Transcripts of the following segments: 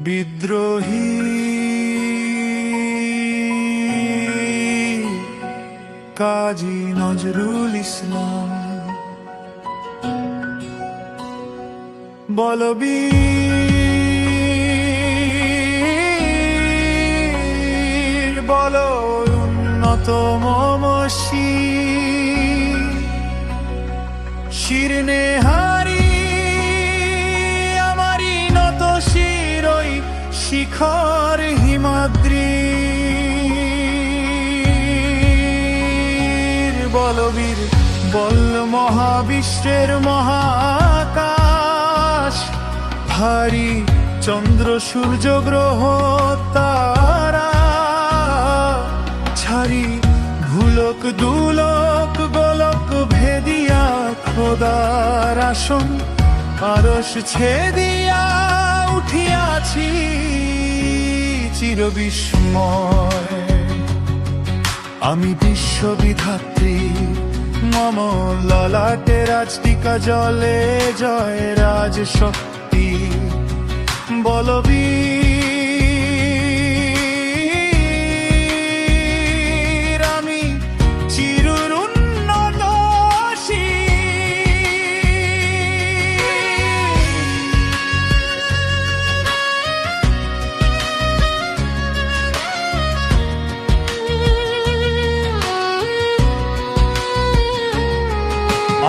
বিদ্রোহী কাজী নজরুল ইসলাম। বলবীর বল উন্নতম শিরনেহারি আমারি নত শিরই শিখর হিমাদ্রি। বলবীর বল মহাবিশ্বের মহাকাশ ভারী চন্দ্র সূর্য গ্রহ তারা ছাড়ি ভুলক দুলক গোলক ভেদিয়া খোদার আসন আরশ ছেদিয়া উঠিয়াছি চিরবিস্ময়। আমি বিশ্ববিধাত্রী মম ললাটে রাজটিকা জলে জয় রাজ শক্তি। বলবীর আমি চিরুর উন্নত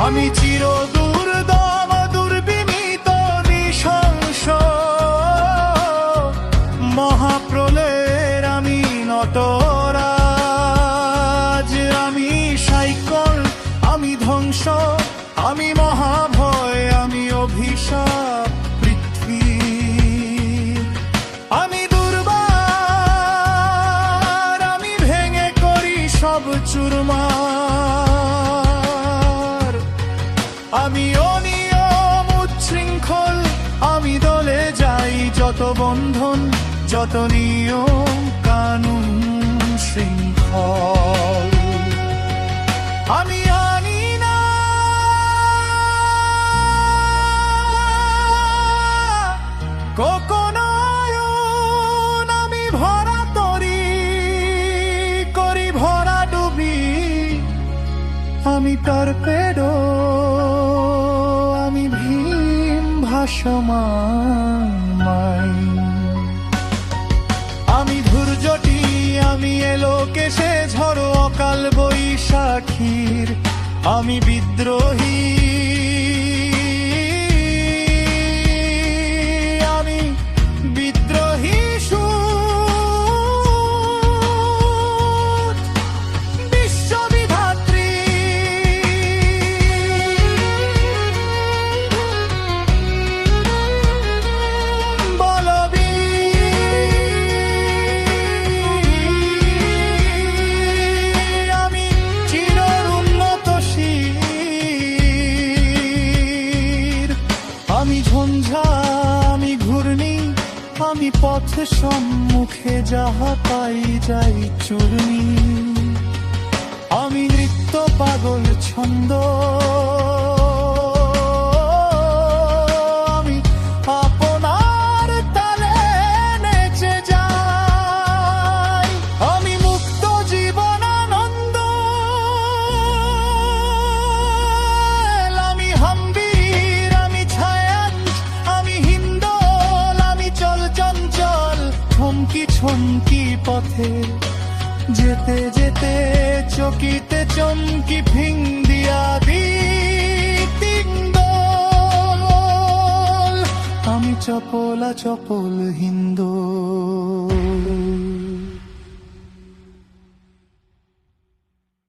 আমি চির দুর্দম দুর্বিনীত নৃশংস মহাপ্রলয়ের আমি নটরাজ। আমি সাইকল আমি ধ্বংস আমি মহাভয় আমি অভিশাপ পৃথ্বী। আমি দুর্বার আমি ভেঙে করি সব চুরমার। আমি অনিয়ম উচ্ছৃঙ্খল আমি দলে যাই যত বন্ধন যত নিয়ম কানুন শৃঙ্খল। আমি আনি না কোকোনয়ন আমি ভরা তরি করি ভরা ডুবি। আমি টর্পেডো আমি ভীম ভাসমান। আমি ধূর্যটি আমি এলোকেশে ঝড়ো অকাল বৈশাখীর। আমি বিদ্রোহী আমি বিদ্রোহী বিশ্ববিধাত্রী। আমি চিরর উন্নত শির। আমি ঝঞ্ঝা আমি ঘূর্ণি আমি পথ সম্মুখে যাহা পাই যাই চূর্ণি। আমি নৃত্য পাগল ছন্দ আমি আপনার তালে নেচে যাই। আমি মুক্ত জীবনানন্দ আমি হাম্বির আমি ছায়াঞ্চ আমি হিন্দোল আমি চল চঞ্চল ছমকি ছমকি পথে যেতে যেতে চকিতে চমকি ফিং দিয়া দিতিন্দোল। আমি চপলা চপল হিন্দোল।